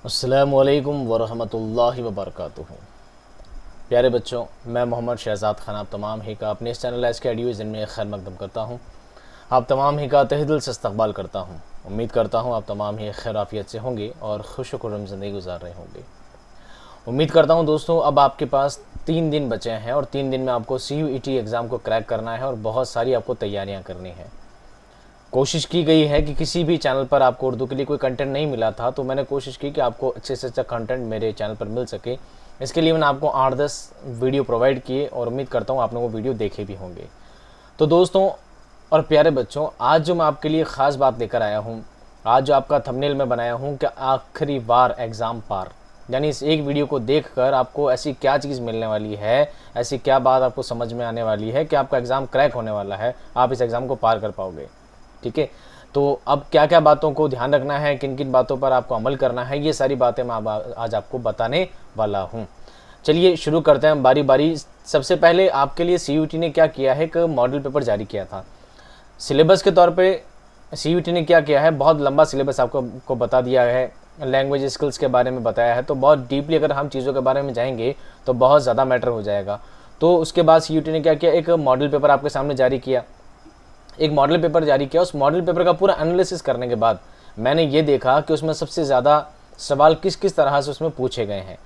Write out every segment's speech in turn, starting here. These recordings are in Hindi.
अस्सलामुअलैकुम वरहमतुल्लाहि वबरकातुहू। प्यारे बच्चों, मैं मोहम्मद शहजाद खान आप तमाम ही का अपने इस चैनल एजुकेशन में खैर मकदम करता हूँ। आप तमाम ही का तहे दिल से इस्तकबाल करता हूँ। उम्मीद करता हूँ आप तमाम ही खैर आफियत से होंगे और खुश खुर्रम ज़िंदगी गुजार रहे होंगे। उम्मीद करता हूँ दोस्तों अब आपके पास 3 दिन बचे हैं और 3 दिन में आपको CUET एग्ज़ाम को क्रैक करना है और बहुत सारी आपको तैयारियाँ करनी है। कोशिश की गई है कि किसी भी चैनल पर आपको उर्दू के लिए कोई कंटेंट नहीं मिला था, तो मैंने कोशिश की कि आपको अच्छे से अच्छा कंटेंट मेरे चैनल पर मिल सके। इसके लिए मैंने आपको 8-10 वीडियो प्रोवाइड किए और उम्मीद करता हूँ आपने वो वीडियो देखे भी होंगे। तो दोस्तों और प्यारे बच्चों, आज जो मैं आपके लिए ख़ास बात लेकर आया हूँ, आज जो आपका थंबनेल में बनाया हूँ कि आखिरी बार एग्ज़ाम पार, यानी इस एक वीडियो को देखकर आपको ऐसी क्या चीज़ मिलने वाली है, ऐसी क्या बात आपको समझ में आने वाली है कि आपका एग्ज़ाम क्रैक होने वाला है, आप इस एग्ज़ाम को पार कर पाओगे। ठीक है, तो अब क्या क्या बातों को ध्यान रखना है, किन किन बातों पर आपको अमल करना है, ये सारी बातें मैं आज आपको बताने वाला हूँ। चलिए शुरू करते हैं बारी बारी। सबसे पहले आपके लिए CUET ने क्या किया है कि मॉडल पेपर जारी किया था। सिलेबस के तौर पे CUET ने क्या किया है, बहुत लंबा सिलेबस आपको बता दिया है, लैंग्वेज स्किल्स के बारे में बताया है। तो बहुत डीपली अगर हम चीज़ों के बारे में जाएंगे तो बहुत ज़्यादा मैटर हो जाएगा। तो उसके बाद CUET ने क्या किया, एक मॉडल पेपर आपके सामने जारी किया। एक मॉडल पेपर जारी किया, उस मॉडल पेपर का पूरा एनालिसिस करने के बाद मैंने ये देखा कि उसमें सबसे ज़्यादा सवाल किस किस तरह से उसमें पूछे गए हैं,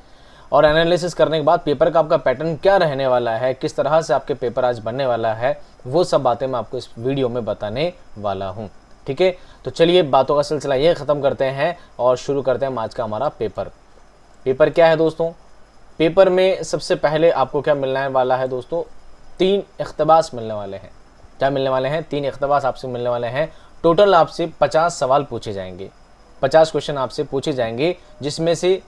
और एनालिसिस करने के बाद पेपर का आपका पैटर्न क्या रहने वाला है, किस तरह से आपके पेपर आज बनने वाला है, वो सब बातें मैं आपको इस वीडियो में बताने वाला हूँ। ठीक है, तो चलिए बातों का सिलसिला ये ख़त्म करते हैं और शुरू करते हैं आज का हमारा पेपर। पेपर क्या है दोस्तों? पेपर में सबसे पहले आपको क्या मिलने वाला है दोस्तों, 3 इख्तिबास मिलने वाले हैं। क्या मिलने वाले हैं? 3 इख्तिबास आपसे मिलने वाले हैं। टोटल आपसे 50 सवाल पूछे जाएंगे, 50 क्वेश्चन आपसे पूछे जाएंगे, जिसमें से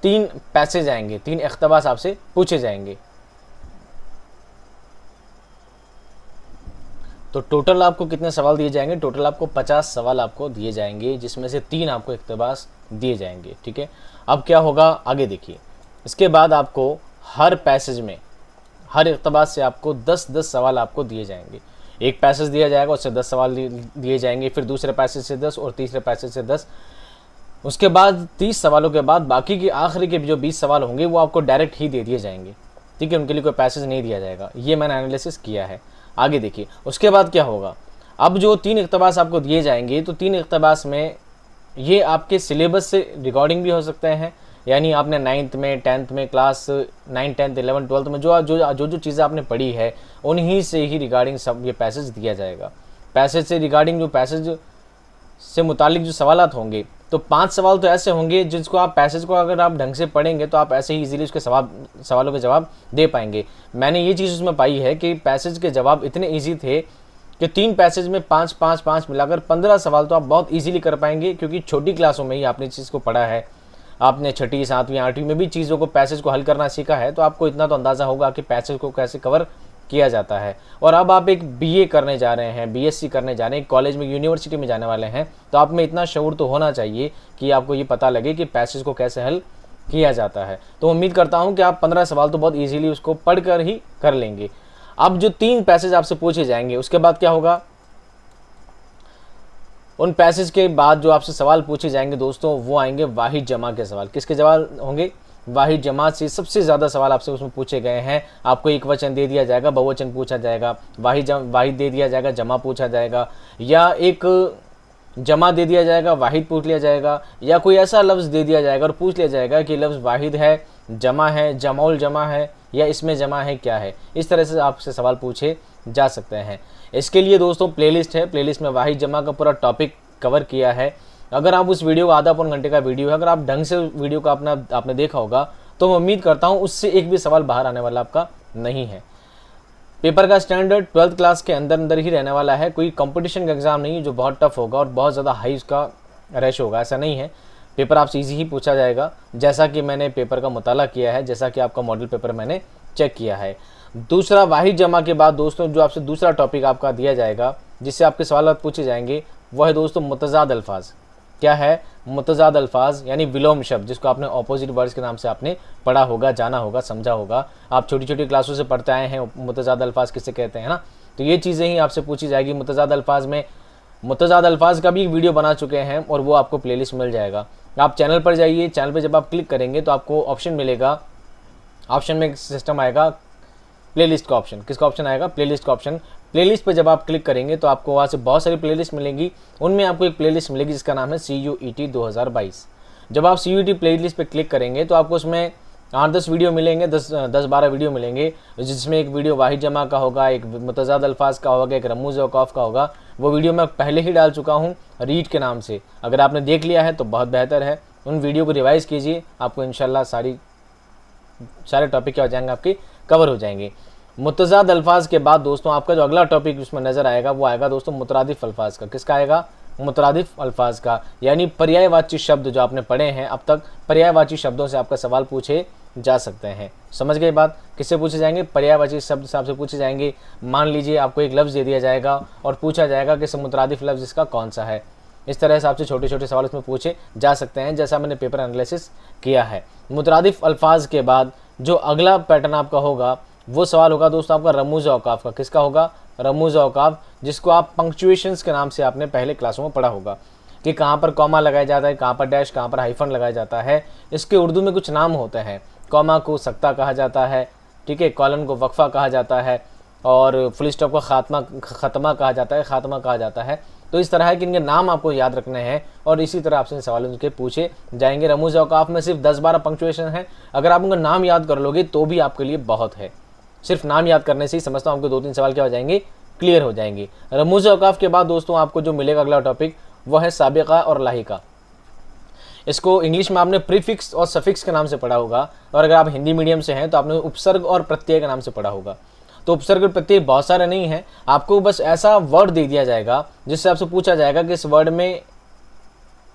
3 पैसेज आएंगे, 3 इख्तिबास आपसे पूछे जाएंगे। तो टोटल आपको कितने सवाल दिए जाएंगे? टोटल आपको 50 सवाल आपको दिए जाएंगे, जिसमें से 3 आपको इख्तिबास दिए जाएंगे। ठीक है, अब क्या होगा आगे देखिए। इसके बाद आपको हर पैसेज में, हर इख्तिबास से आपको 10-10 सवाल आपको दिए जाएंगे। एक पैसेज दिया जाएगा, उससे 10 सवाल दिए जाएंगे, फिर दूसरे पैसेज से 10 और तीसरे पैसेज से 10। उसके बाद 30 सवालों के बाद बाकी के आखिरी के जो 20 सवाल होंगे वो आपको डायरेक्ट ही दे दिए जाएंगे। ठीक है, उनके लिए कोई पैसेज नहीं दिया जाएगा। ये मैंने एनालिसिस किया है। आगे देखिए, उसके बाद क्या होगा। अब जो 3 इख्तिबास आपको दिए जाएंगे, तो 3 इख्तिबास में ये आपके सिलेबस से रिकॉर्डिंग भी हो सकते हैं, यानी आपने 9th में 10th में क्लास 9, 10, 11, 12 में जो चीज़ें आपने पढ़ी है उन्हीं से ही रिगार्डिंग सब ये पैसेज दिया जाएगा। पैसेज से रिगार्डिंग जो पैसेज से मुतालिक जो सवालात होंगे, तो 5 सवाल तो ऐसे होंगे जिसको आप पैसेज को अगर आप ढंग से पढ़ेंगे तो आप ऐसे ही इजीली उसके सवालों के जवाब दे पाएंगे। मैंने ये चीज़ उसमें पाई है कि पैसेज के जवाब इतने ईजी थे कि 3 पैसेज में 5-5-5 मिलाकर 15 सवाल तो आप बहुत ईजीली कर पाएंगे, क्योंकि छोटी क्लासों में ही आपने इस चीज़ को पढ़ा है। आपने 6ठी, 7वीं, 8वीं में भी चीज़ों को, पैसेज को हल करना सीखा है, तो आपको इतना तो अंदाज़ा होगा कि पैसेज को कैसे कवर किया जाता है। और अब आप एक BA करने जा रहे हैं, BSc करने जा रहे हैं, कॉलेज में, यूनिवर्सिटी में जाने वाले हैं, तो आप में इतना शऊर तो होना चाहिए कि आपको ये पता लगे कि पैसेज को कैसे हल किया जाता है। तो उम्मीद करता हूँ कि आप 15 सवाल तो बहुत ईजीली उसको पढ़ कर ही कर लेंगे। अब जो 3 पैसेज आपसे पूछे जाएंगे, उसके बाद क्या होगा, उन पैसेज के बाद जो आपसे सवाल पूछे जाएंगे दोस्तों, वो आएंगे वाहिद जमा के सवाल। किसके सवाल होंगे? वाहिद जमा से सबसे ज़्यादा सवाल आपसे उसमें पूछे गए हैं। आपको एक वचन दे दिया जाएगा, बहुवचन पूछा जाएगा, वाहिद दे दिया जाएगा, जमा पूछा जाएगा, या एक जमा दे दिया जाएगा, वाहिद पूछ लिया जाएगा, या कोई ऐसा लफ्ज़ दे दिया जाएगा और पूछ लिया जाएगा कि लफ्ज़ वाहिद है, जमा है, जमाउल जमा है, या इसमें जमा है, क्या है। इस तरह से आपसे सवाल पूछे जा सकते हैं। इसके लिए दोस्तों प्लेलिस्ट है, प्लेलिस्ट में वाहिद जमा का पूरा टॉपिक कवर किया है। अगर आप उस वीडियो को, आधा पौन घंटे का वीडियो है, अगर आप ढंग से वीडियो को आपने देखा होगा, तो मैं उम्मीद करता हूँ उससे एक भी सवाल बाहर आने वाला आपका नहीं है। पेपर का स्टैंडर्ड 12th क्लास के अंदर ही रहने वाला है। कोई कंपटीशन का एग्ज़ाम नहीं है जो बहुत टफ होगा और बहुत ज़्यादा हाई उसका रश होगा, ऐसा नहीं है। पेपर आपसे ईजी ही पूछा जाएगा, जैसा कि मैंने पेपर का मुताला किया है, जैसा कि आपका मॉडल पेपर मैंने चेक किया है। दूसरा, वाहिद जमा के बाद दोस्तों जो आपसे दूसरा टॉपिक आपका दिया जाएगा, जिससे आपके सवाल पूछे जाएंगे, वह है दोस्तों मुतज़ाद अल्फाज। क्या है? मुतज़ाद अल्फाज, यानी विलोम शब्द, जिसको आपने ऑपोजिट वर्ड्स के नाम से आपने पढ़ा होगा, जाना होगा, समझा होगा। आप छोटी छोटी क्लासों से पढ़ते आए हैं मुतज़ाद अल्फाज किसे कहते हैं ना, तो ये चीज़ें ही आपसे पूछी जाएगी। मुतज़ाद अल्फाज में मुतज़ाद अल्फाज का भी एक वीडियो बना चुके हैं और वो आपको प्लेलिस्ट मिल जाएगा। आप चैनल पर जाइए, चैनल पर जब आप क्लिक करेंगे तो आपको ऑप्शन मिलेगा, ऑप्शन में एक सिस्टम आएगा प्लेलिस्ट का ऑप्शन। किसका ऑप्शन आएगा? प्लेलिस्ट का ऑप्शन। प्लेलिस्ट पर जब आप क्लिक करेंगे तो आपको वहाँ से बहुत सारी प्लेलिस्ट मिलेंगी, उनमें आपको एक प्लेलिस्ट मिलेगी जिसका नाम है CUET 2022। जब आप CUET प्लेलिस्ट पे क्लिक करेंगे तो आपको उसमें 8-10 वीडियो मिलेंगे, 10-12 वीडियो मिलेंगे, जिसमें एक वीडियो वाहिद जमा का होगा, एक मुतज़ाद अल्फाज का होगा, एक रमूज़ औक़ाफ़ का होगा। वो वीडियो मैं पहले ही डाल चुका हूँ रीड के नाम से। अगर आपने देख लिया है तो बहुत बेहतर है, उन वीडियो को रिवाइज़ कीजिए, आपको इंशाल्लाह सारे टॉपिक क्या हो जाएंगे, आपके कवर हो जाएंगे। मुतज़ाद अल्फाज के बाद दोस्तों आपका जो अगला टॉपिक उसमें नज़र आएगा वो आएगा दोस्तों मुतरादिफ अल्फाज का। किसका आएगा? मुतरादिफ अल्फाज का, यानी पर्यायवाची शब्द जो आपने पढ़े हैं अब तक, पर्यायवाची शब्दों से आपका सवाल पूछे जा सकते हैं। समझ गए बात? किससे पूछे जाएंगे? पर्यायवाची शब्द से आपसे पूछे जाएंगे। मान लीजिए आपको एक लफ्ज़ दे दिया जाएगा और पूछा जाएगा कि मुतरादिफ लफ्ज़ इसका कौन सा है। इस तरह से आपसे छोटे छोटे सवाल इसमें पूछे जा सकते हैं, जैसा मैंने पेपर एनालिसिस किया है। मुतरादिफ अल्फाज के बाद जो अगला पैटर्न आपका होगा वो सवाल होगा दोस्तों आपका रमूज़ औक़ाफ़ का। किसका होगा? रमूज़ औक़ाफ़, जिसको आप पंक्चुएशंस के नाम से आपने पहले क्लासों में पढ़ा होगा कि कहाँ पर कॉमा लगाया जाता है, कहाँ पर डैश, कहाँ पर हाइफन लगाया जाता है। इसके उर्दू में कुछ नाम होते हैं। कॉमा को सक्ता कहा जाता है, ठीक है, कॉलन को वक्फ़ा कहा जाता है, और फुल स्टॉप को ख़त्मा कहा जाता है, ख़ात्मा कहा जाता है। तो इस तरह के इनके नाम आपको याद रखने हैं और इसी तरह आपसे सवाल उनके पूछे जाएंगे। रमूज़ औक़ाफ़ में सिर्फ 10-12 पंक्चुएशन है, अगर आप उनका नाम याद कर लोगे तो भी आपके लिए बहुत है। सिर्फ नाम याद करने से ही समझता हूँ आपको 2-3 सवाल क्या हो जाएंगे, क्लियर हो जाएंगे। रमूज़ औक़ाफ़ के बाद दोस्तों आपको जो मिलेगा अगला टॉपिक वो है साबिक़ा और लाहिक़ा। इसको इंग्लिश में आपने प्रीफिक्स और सफिक्स के नाम से पढ़ा होगा, और अगर आप हिंदी मीडियम से हैं तो आपने उपसर्ग और प्रत्यय के नाम से पढ़ा होगा। तो उपसर्ग और प्रत्यय बहुत सारे नहीं है, आपको बस ऐसा वर्ड दे दिया जाएगा जिससे आपसे पूछा जाएगा कि इस वर्ड में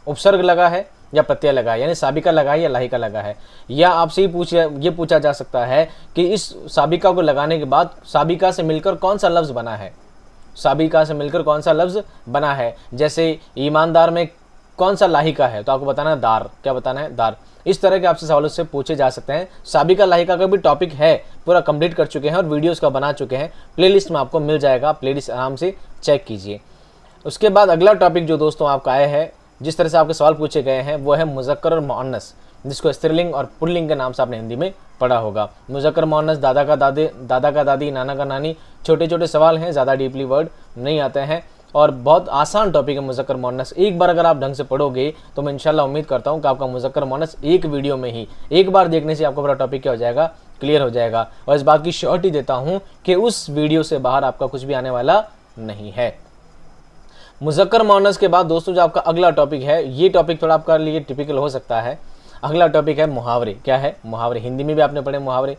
उपसर्ग लगा है या प्रत्यय लगा है, यानी साबिका लगा है या लाहिका लगा है। या आपसे ये पूछा जा सकता है कि इस साबिका को लगाने के बाद साबिका से मिलकर कौन सा लफ्ज़ बना है, साबिका से मिलकर कौन सा लफ्ज़ बना है। जैसे ईमानदार में कौन सा लाहिका है, तो आपको बताना है दार। क्या बताना है? दार। इस तरह के आपसे सवालों से पूछे जा सकते हैं। साबिका लाहिका का भी टॉपिक है, पूरा कंप्लीट कर चुके हैं और वीडियोस का बना चुके हैं, प्लेलिस्ट में आपको मिल जाएगा, प्लेलिस्ट आराम से चेक कीजिए। उसके बाद अगला टॉपिक जो दोस्तों आपका आया है, जिस तरह से आपके सवाल पूछे गए हैं, वो है मुज़क्कर और मुअन्नस, जिसको स्त्रीलिंग और पुल्लिंग के नाम से आपने हिंदी में पढ़ा होगा। मुज़क्कर मुअन्नस, दादा का दादी, नाना का नानी, छोटे छोटे सवाल हैं, ज़्यादा डीपली वर्ड नहीं आते हैं और बहुत आसान टॉपिक है मुज़क्कर मुअन्नस। एक बार अगर आप ढंग से पढ़ोगे तो मैं इंशाल्लाह उम्मीद करता हूँ कि आपका मुज़क्कर मुअन्नस एक वीडियो में ही, एक बार देखने से आपका पूरा टॉपिक क्या हो जाएगा, क्लियर हो जाएगा। और इस बात की श्योरिटी देता हूँ कि उस वीडियो से बाहर आपका कुछ भी आने वाला नहीं है। मुज़क्कर मुअन्नस के बाद दोस्तों जो आपका अगला टॉपिक है, ये टॉपिक थोड़ा आपका लिए टिपिकल हो सकता है। अगला टॉपिक है मुहावरे। क्या है? मुहावरे। हिंदी में भी आपने पढ़े मुहावरे।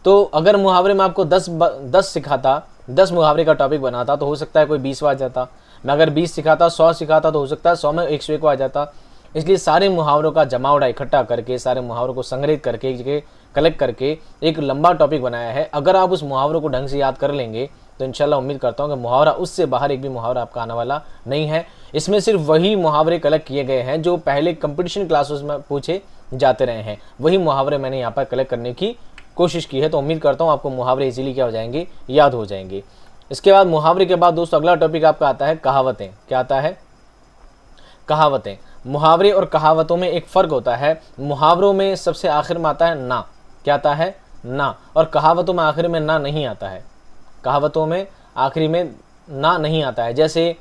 तो अगर मुहावरे में आपको 10 सिखाता, 10 मुहावरे का टॉपिक बनाता तो हो सकता है कोई 20वां आ जाता। मैं अगर 20 सिखाता, 100 सिखाता तो हो सकता है 100 में 101 आ जाता। इसलिए सारे मुहावरों का जमावड़ा इकट्ठा करके, सारे मुहावरों को संग्रहित करके, कलेक्ट करके एक लंबा टॉपिक बनाया है। अगर आप उस मुहावरों को ढंग से याद कर लेंगे तो इंशाल्लाह उम्मीद करता हूँ कि मुहावरा, उससे बाहर एक भी मुहावरा आपका आने वाला नहीं है। इसमें सिर्फ वही मुहावरे कलेक्ट किए गए हैं जो पहले कंपटीशन क्लासेस में पूछे जाते रहे हैं, वही मुहावरे मैंने यहाँ पर कलेक्ट करने की कोशिश की है। तो उम्मीद करता हूँ आपको मुहावरे इजीली क्या हो जाएंगे, याद हो जाएंगे। इसके बाद मुहावरे के बाद दोस्तों अगला टॉपिक आपका आता है कहावतें। क्या आता है? कहावतें। मुहावरे और कहावतों में एक फ़र्क होता है। मुहावरों में सबसे आखिर में आता है ना। क्या आता है? ना। और कहावतों में आखिर में ना नहीं आता है। कहावतों में आखिरी में ना नहीं आता है। जैसे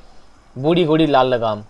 बूढ़ी घोड़ी लाल लगाम,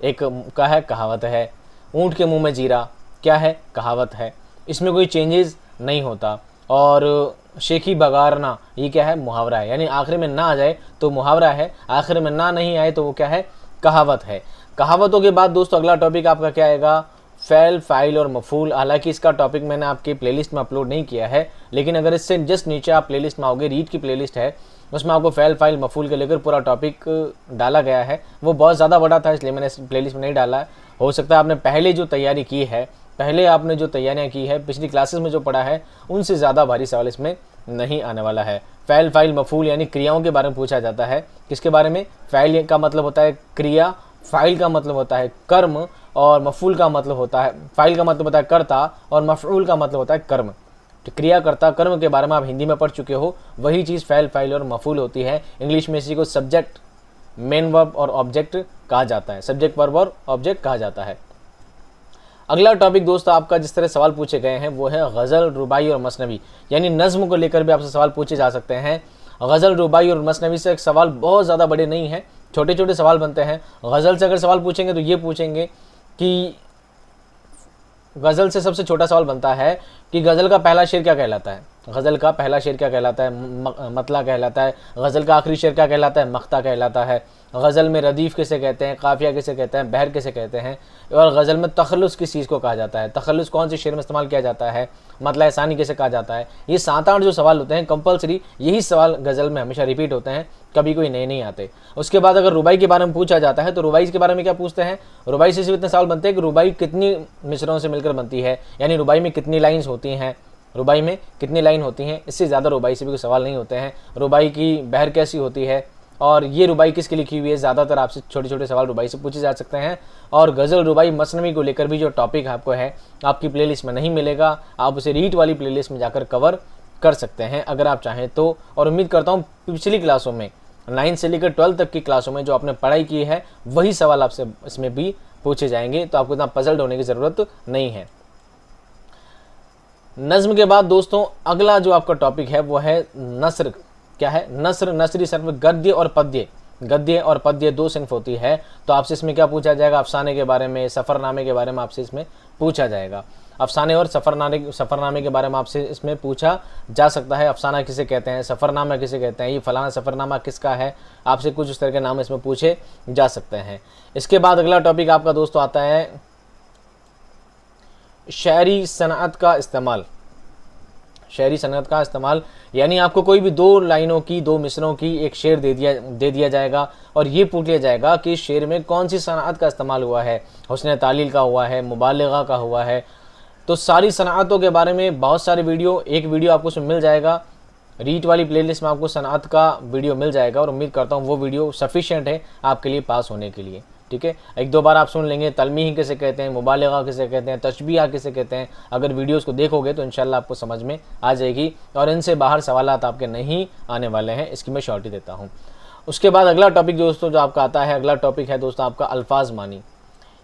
एक क्या है? कहावत है। ऊँट के मुंह में जीरा, क्या है? कहावत है। इसमें कोई चेंजेस नहीं होता। और शेखी बगारना, ये क्या है? मुहावरा है। यानी आखिर में ना आ जाए तो मुहावरा है, आखिर में ना नहीं आए तो वो क्या है? कहावत है। कहावतों के बाद दोस्तों अगला टॉपिक आपका क्या आएगा? फ़ैल, फ़ाइल और मफ़ूल। हालांकि इसका टॉपिक मैंने आपके प्लेलिस्ट में अपलोड नहीं किया है, लेकिन अगर इससे जस्ट नीचे आप प्लेलिस्ट में आओगे, रीड की प्लेलिस्ट है, उसमें आपको फ़ैल, फ़ाइल, मफ़ूल के लेकर पूरा टॉपिक डाला गया है। वो बहुत ज़्यादा बड़ा था इसलिए मैंने इस प्लेलिस्ट में नहीं डाला है। हो सकता है आपने पहले जो तैयारी की है, पहले आपने जो तैयारियाँ की है, पिछली क्लासेस में जो पढ़ा है, उनसे ज़्यादा भारी सवाल इसमें नहीं आने वाला है। फ़ैल, फ़ाइल, मफ़ूल यानी क्रियाओं के बारे में पूछा जाता है। किसके बारे में? फ़ैल का मतलब होता है क्रिया, फ़ाइल का मतलब होता है कर्म, और मफ़ूल का मतलब होता है, फ़ाइल का मतलब होता है कर्ता और मफ़ऊल का मतलब होता है कर्म। तो क्रिया, कर्ता, कर्म के बारे में आप हिंदी में पढ़ चुके हो, वही चीज़ फ़ैल, फ़ाइल और मफ़ऊल होती है। इंग्लिश में इसी को सब्जेक्ट, मेन वर्ब और ऑब्जेक्ट कहा जाता है। सब्जेक्ट, वर्ब और ऑब्जेक्ट कहा जाता है। अगला टॉपिक दोस्तों आपका जिस तरह सवाल पूछे गए हैं वो है गज़ल, रुबाई और मसनवी, यानी नज़्म को लेकर भी आपसे सवाल पूछे जा सकते हैं। गज़ल, रुबाई और मसनवी से एक सवाल बहुत ज़्यादा बड़े नहीं हैं, छोटे छोटे सवाल बनते हैं। गज़ल से अगर सवाल पूछेंगे तो ये पूछेंगे कि गज़ल से सबसे छोटा सवाल बनता है कि गज़ल का पहला शेर क्या कहलाता है, गज़ल का पहला शेर क्या कहलाता है, मतला कहलाता है। गज़ल का आखिरी शेर क्या कहलाता है, मख्ता कहलाता है। गज़ल में रदीफ़ किसे कहते हैं, काफ़िया किसे कहते हैं, बहर किसे कहते हैं, और गज़ल में तखल्लुस किस चीज़ को कहा जाता है, तखल्लुस कौन से शेर में इस्तेमाल किया जाता है, मतला सानी किसे कहा जाता है। ये 7-8 जो सवाल होते हैं कंपलसरी, यही सवाल गज़ल में हमेशा रिपीट होते हैं, कभी कोई नए नहीं आते। उसके बाद अगर रुबाई के बारे में पूछा जाता है तो रुबाई के बारे में क्या पूछते हैं, रुबाई से सिर्फ इतने सवाल बनते हैं कि रुबाई कितनी मिसरों से मिलकर बनती है, यानी रुबाई में कितनी लाइन्स होती हैं, रुबाई में कितनी लाइन होती हैं। इससे ज़्यादा रुबाई से भी कोई सवाल नहीं होते हैं। रुबाई की बहर कैसी होती है और ये रुबाई किसकी लिखी हुई है, ज़्यादातर आपसे छोटे छोटे सवाल रुबाई से पूछे जा सकते हैं। और गज़ल, रुबाई, मसनवी को लेकर भी जो टॉपिक आपको है आपकी प्लेलिस्ट में नहीं मिलेगा, आप उसे रीट वाली प्लेलिस्ट में जाकर कवर कर सकते हैं अगर आप चाहें तो। और उम्मीद करता हूँ पिछली क्लासों में 9 से लेकर 12 तक की क्लासों में जो आपने पढ़ाई की है वही सवाल आपसे इसमें भी पूछे जाएंगे, तो आपको इतना पजल्ड होने की ज़रूरत नहीं है। नज़्म के बाद दोस्तों अगला जो आपका टॉपिक है वो है नस्र। क्या है, नस्र, नसरी सिर्फ गद्य और पद्य, गद्य और पद्य 2 सिंफ होती है। तो आपसे इसमें क्या पूछा जाएगा, अफसाने के बारे में, सफ़रनामे के बारे में आपसे इसमें पूछा जाएगा। अफसाने और सफ़रनामे के बारे में आपसे इसमें पूछा जा सकता है। अफसाना किसे कहते हैं, सफ़रनामा किसे कहते हैं, ये फलाना सफ़रनामा किसका है, आपसे कुछ उस तरह के नाम इसमें पूछे जा सकते हैं। इसके बाद अगला टॉपिक आपका दोस्तों आता है शायरी सनअत का इस्तेमाल। शायरी सनअत का इस्तेमाल यानी आपको कोई भी 2 लाइनों की, 2 मिसरों की एक शेर दे दिया जाएगा और ये पूछ लिया जाएगा कि इस शेर में कौन सी सनअत का इस्तेमाल हुआ है, हुस्न तालील का हुआ है, मुबालगा का हुआ है। तो सारी सनअतों के बारे में बहुत सारे वीडियो, एक वीडियो आपको उसमें मिल जाएगा, रीट वाली प्लेलिस्ट में आपको सनअत का वीडियो मिल जाएगा और उम्मीद करता हूँ वो वीडियो सफिशिएंट है आपके लिए पास होने के लिए। ठीक है, 1-2 बार आप सुन लेंगे, तलमीह किसे कहते हैं, मुबालगा किसे कहते हैं, तशबीह किसे कहते हैं। अगर वीडियोस को देखोगे तो इंशाल्लाह आपको समझ में आ जाएगी और इनसे बाहर सवालात आपके नहीं आने वाले हैं, इसकी मैं श्योरिटी देता हूँ। उसके बाद अगला टॉपिक दोस्तों जो आपका आता है, अगला टॉपिक है दोस्तों आपका अल्फाज मानी।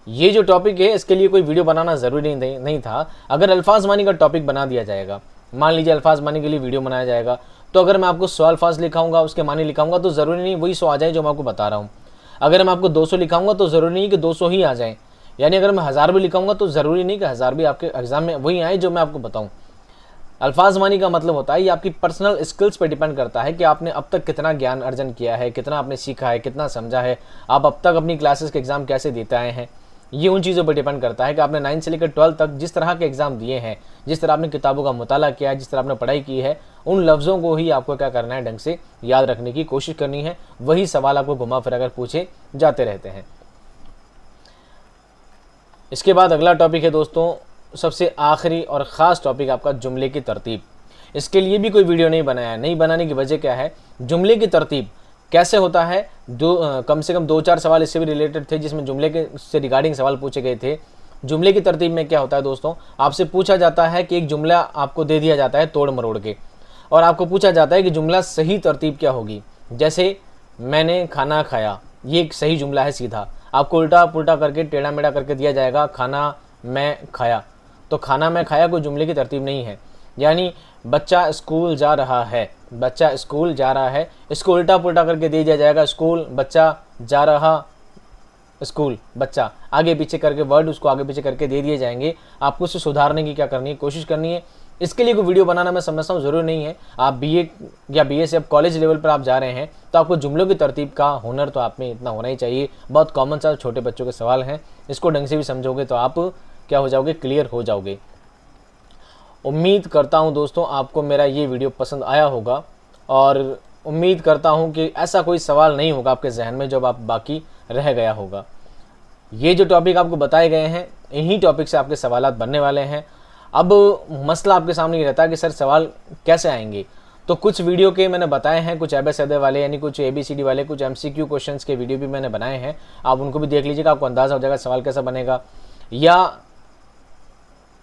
ये जो टॉपिक है इसके लिए कोई वीडियो बनाना ज़रूरी नहीं था। अगर अल्फाज मानी का टॉपिक बना दिया जाएगा, मान लीजिए अल्फाज मानी के लिए वीडियो बनाया जाएगा, तो अगर मैं आपको 100 अल्फाज लिखाऊंगा, उसके मानी लिखाऊंगा, तो ज़रूरी नहीं वही 100 आ जाए जो मैं आपको बता रहा हूँ। अगर मैं आपको 200 लिखाऊंगा तो ज़रूरी नहीं कि 200 ही आ जाएं, यानी अगर मैं 1000 भी लिखाऊंगा तो ज़रूरी नहीं कि 1000 भी आपके एग्ज़ाम में वही आए जो मैं आपको बताऊं। अल्फाज मानी का मतलब होता है ये आपकी पर्सनल स्किल्स पे डिपेंड करता है कि आपने अब तक कितना ज्ञान अर्जन किया है, कितना आपने सीखा है, कितना समझा है, आप अब तक अपनी क्लासेस के एग्ज़ाम कैसे देते आए हैं। ये उन चीज़ों पर डिपेंड करता है कि आपने 9 से लेकर 12 तक जिस तरह के एग्ज़ाम दिए हैं, जिस तरह आपने किताबों का मुताला किया है, जिस तरह आपने पढ़ाई की है, उन लफ्ज़ों को ही आपको क्या करना है, ढंग से याद रखने की कोशिश करनी है। वही सवाल आपको घुमा फिरा कर पूछे जाते रहते हैं। इसके बाद अगला टॉपिक है दोस्तों सबसे आखिरी और ख़ास टॉपिक आपका जुमले की तरतीब। इसके लिए भी कोई वीडियो नहीं बनाया है। नहीं बनाने की वजह क्या है, जुमले की तरतीब कैसे होता है, कम से कम 2-4 सवाल इससे भी रिलेटेड थे जिसमें जुमले के से रिगार्डिंग सवाल पूछे गए थे। जुमले की तरतीब में क्या होता है दोस्तों, आपसे पूछा जाता है कि एक जुमला आपको दे दिया जाता है तोड़ मरोड़ के, और आपको पूछा जाता है कि जुमला सही तरतीब क्या होगी। जैसे मैंने खाना खाया, ये एक सही जुमला है सीधा, आपको उल्टा पुल्टा करके टेढ़ा मेढ़ा करके दिया जाएगा खाना मैं खाया, तो खाना मैं खाया कोई जुमले की तरतीब नहीं है। यानी बच्चा स्कूल जा रहा है, बच्चा स्कूल जा रहा है, इसको उल्टा पुल्टा करके दे दिया जाएगा स्कूल बच्चा जा रहा, स्कूल बच्चा, आगे पीछे करके वर्ड उसको आगे पीछे करके दे दिए जाएंगे। आपको उसे सुधारने की क्या करनी है, कोशिश करनी है। इसके लिए कोई वीडियो बनाना मैं समझता हूँ ज़रूरी नहीं है। आप बीए या बीए से अब कॉलेज लेवल पर आप जा रहे हैं तो आपको जुमलों की तरतीब का हुनर तो आप में इतना होना ही चाहिए। बहुत कॉमन सा छोटे बच्चों के सवाल हैं, इसको ढंग से भी समझोगे तो आप क्या हो जाओगे, क्लियर हो जाओगे। उम्मीद करता हूँ दोस्तों आपको मेरा ये वीडियो पसंद आया होगा और उम्मीद करता हूँ कि ऐसा कोई सवाल नहीं होगा आपके जहन में जो आप बाकी रह गया होगा। ये जो टॉपिक आपको बताए गए हैं इन्हीं टॉपिक से आपके सवालात बनने वाले हैं। अब मसला आपके सामने ये रहता है कि सर सवाल कैसे आएंगे, तो कुछ वीडियो के मैंने बताए हैं, कुछ ABCD वाले यानी कुछ ABCD वाले, कुछ MCQ क्वेश्चंस के वीडियो भी मैंने बनाए हैं, आप उनको भी देख लीजिएगा, आपको अंदाज़ा हो जाएगा सवाल कैसा बनेगा। या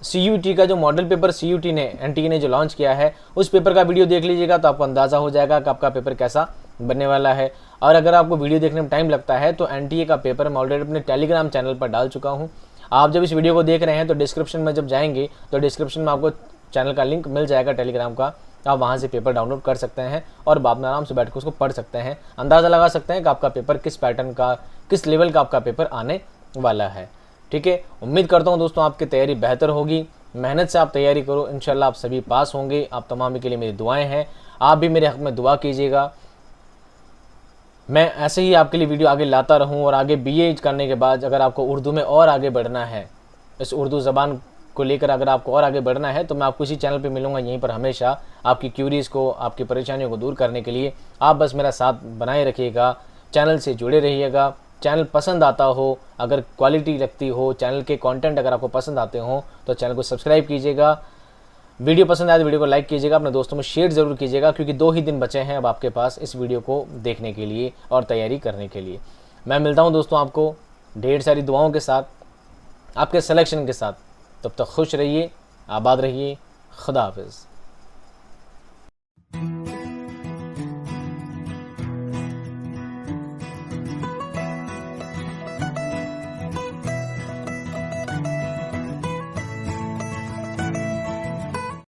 CUT का जो मॉडल पेपर CUT ने NTA ने जो लॉन्च किया है उस पेपर का वीडियो देख लीजिएगा तो आपको अंदाज़ा हो जाएगा कि आपका पेपर कैसा बनने वाला है। और अगर आपको वीडियो देखने में टाइम लगता है तो NTA का पेपर मैं ऑलरेडी अपने टेलीग्राम चैनल पर डाल चुका हूँ, आप जब इस वीडियो को देख रहे हैं तो डिस्क्रिप्शन में जब जाएंगे तो डिस्क्रिप्शन में आपको चैनल का लिंक मिल जाएगा टेलीग्राम का, आप वहाँ से पेपर डाउनलोड कर सकते हैं और बाद में आराम से बैठ कर उसको पढ़ सकते हैं, अंदाज़ा लगा सकते हैं कि आपका पेपर किस पैटर्न का, किस लेवल का आपका पेपर आने वाला है। ठीक है, उम्मीद करता हूँ दोस्तों आपकी तैयारी बेहतर होगी, मेहनत से आप तैयारी करो, इंशाल्लाह आप सभी पास होंगे। आप तमाम के लिए मेरी दुआएं हैं, आप भी मेरे हक़ में दुआ कीजिएगा। मैं ऐसे ही आपके लिए वीडियो आगे लाता रहूं और आगे बीए करने के बाद अगर आपको उर्दू में और आगे बढ़ना है, इस उर्दू ज़बान को लेकर अगर आपको और आगे बढ़ना है तो मैं आपको इसी चैनल पे मिलूंगा यहीं पर हमेशा, आपकी क्यूरीज़ को, आपकी परेशानियों को दूर करने के लिए। आप बस मेरा साथ बनाए रखिएगा, चैनल से जुड़े रहिएगा। चैनल पसंद आता हो, अगर क्वालिटी लगती हो, चैनल के कंटेंट अगर आपको पसंद आते हो तो चैनल को सब्सक्राइब कीजिएगा। वीडियो पसंद आए तो वीडियो को लाइक कीजिएगा, अपने दोस्तों में शेयर ज़रूर कीजिएगा, क्योंकि 2 ही दिन बचे हैं अब आपके पास इस वीडियो को देखने के लिए और तैयारी करने के लिए। मैं मिलता हूं दोस्तों आपको ढेर सारी दुआओं के साथ, आपके सिलेक्शन के साथ। तब तक खुश रहिए, आबाद रहिए, खुदा हाफिज़।